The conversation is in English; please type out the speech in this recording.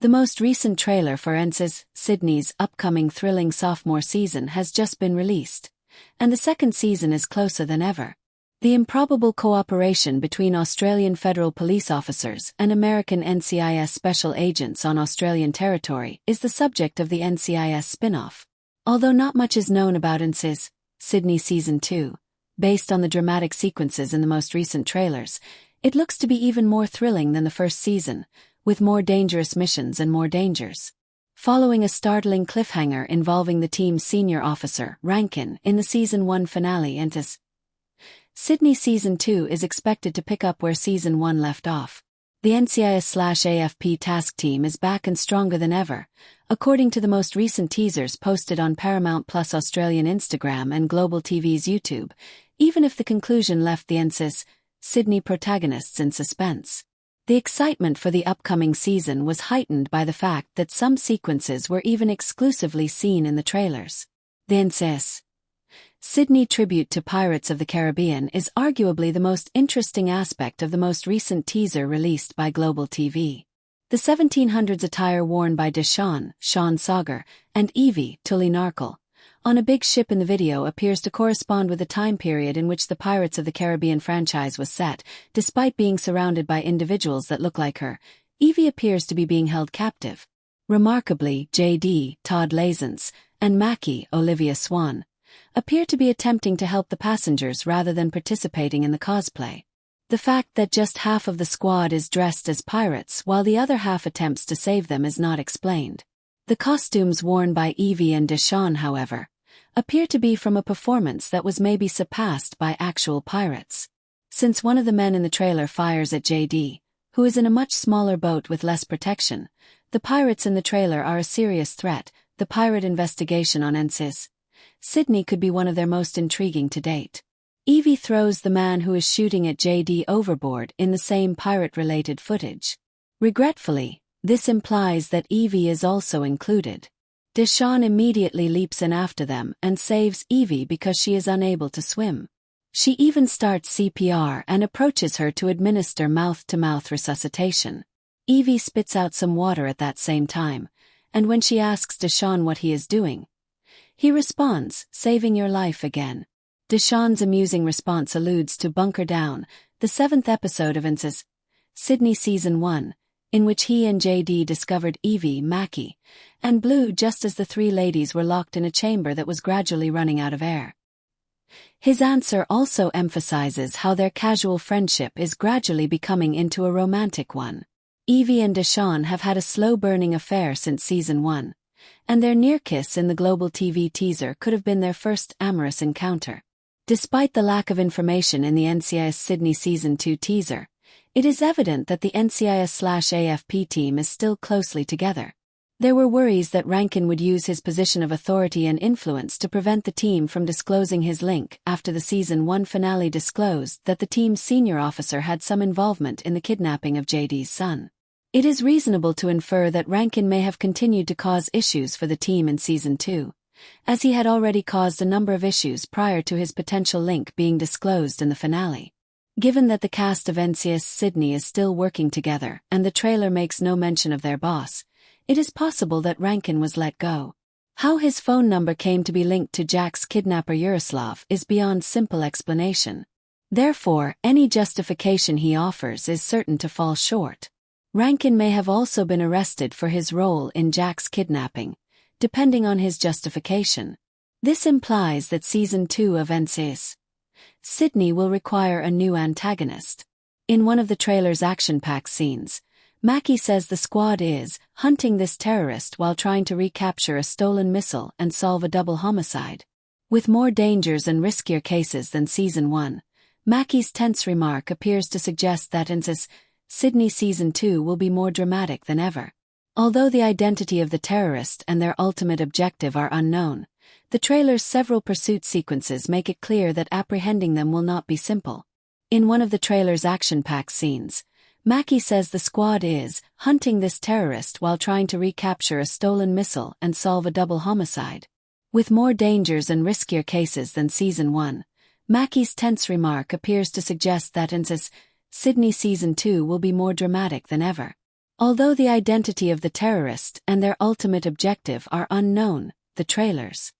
The most recent trailer for NCIS, Sydney's upcoming thrilling sophomore season has just been released, and the second season is closer than ever. The improbable cooperation between Australian federal police officers and American NCIS special agents on Australian territory is the subject of the NCIS spin-off. Although not much is known about NCIS, Sydney Season 2, based on the dramatic sequences in the most recent trailers, it looks to be even more thrilling than the first season, with more dangerous missions and more dangers. Following a startling cliffhanger involving the team's senior officer, Rankin, in the Season 1 finale, NCIS, Sydney Season 2 is expected to pick up where Season 1 left off. The NCIS/AFP task team is back and stronger than ever, according to the most recent teasers posted on Paramount Plus Australian Instagram and Global TV's YouTube, even if the conclusion left the NCIS, Sydney protagonists in suspense. The excitement for the upcoming season was heightened by the fact that some sequences were even exclusively seen in the trailers. The NCIS Sydney tribute to Pirates of the Caribbean is arguably the most interesting aspect of the most recent teaser released by Global TV. The 1700s attire worn by Deshawn, Sean Sauger, and Evie, Tully Narkle, on a big ship in the video appears to correspond with the time period in which the Pirates of the Caribbean franchise was set. Despite being surrounded by individuals that look like her, Evie appears to be being held captive. Remarkably, J.D., Todd Lazance, and Mackie, Olivia Swan, appear to be attempting to help the passengers rather than participating in the cosplay. The fact that just half of the squad is dressed as pirates while the other half attempts to save them is not explained. The costumes worn by Evie and Deshawn, however, appear to be from a performance that was maybe surpassed by actual pirates. Since one of the men in the trailer fires at J.D., who is in a much smaller boat with less protection, the pirates in the trailer are a serious threat. The pirate investigation on NCIS Sydney could be one of their most intriguing to date. Evie throws the man who is shooting at J.D. overboard in the same pirate-related footage. Regretfully, this implies that Evie is also included. Deshawn immediately leaps in after them and saves Evie because she is unable to swim. She even starts CPR and approaches her to administer mouth-to-mouth resuscitation. Evie spits out some water at that same time, and when she asks Deshawn what he is doing, he responds, "Saving your life again." Deshawn's amusing response alludes to Bunker Down, the 7th episode of NCIS Sydney Season 1, in which he and J.D. discovered Evie, Mackie, and Blue just as the three ladies were locked in a chamber that was gradually running out of air. His answer also emphasizes how their casual friendship is gradually becoming into a romantic one. Evie and Deshawn have had a slow-burning affair since Season 1, and their near-kiss in the Global TV teaser could have been their first amorous encounter. Despite the lack of information in the NCIS Sydney Season 2 teaser, it is evident that the NCIS/AFP team is still closely together. There were worries that Rankin would use his position of authority and influence to prevent the team from disclosing his link after the Season 1 finale disclosed that the team's senior officer had some involvement in the kidnapping of JD's son. It is reasonable to infer that Rankin may have continued to cause issues for the team in Season 2, as he had already caused a number of issues prior to his potential link being disclosed in the finale. Given that the cast of NCIS Sydney is still working together and the trailer makes no mention of their boss, it is possible that Rankin was let go. How his phone number came to be linked to Jack's kidnapper Yaroslav is beyond simple explanation. Therefore, any justification he offers is certain to fall short. Rankin may have also been arrested for his role in Jack's kidnapping, depending on his justification. This implies that Season 2 of NCIS Sydney will require a new antagonist. In one of the trailer's action-packed scenes, Mackie says the squad is hunting this terrorist while trying to recapture a stolen missile and solve a double homicide. With more dangers and riskier cases than Season 1, Mackie's tense remark appears to suggest that NCIS Sydney Season 2 will be more dramatic than ever. Although the identity of the terrorist and their ultimate objective are unknown, the trailer's several pursuit sequences make it clear that apprehending them will not be simple. In one of the trailer's action-packed scenes, Mackie says the squad is hunting this terrorist while trying to recapture a stolen missile and solve a double homicide. With more dangers and riskier cases than Season 1, Mackie's tense remark appears to suggest that NCIS Sydney Season 2 will be more dramatic than ever. Although the identity of the terrorist and their ultimate objective are unknown, the trailers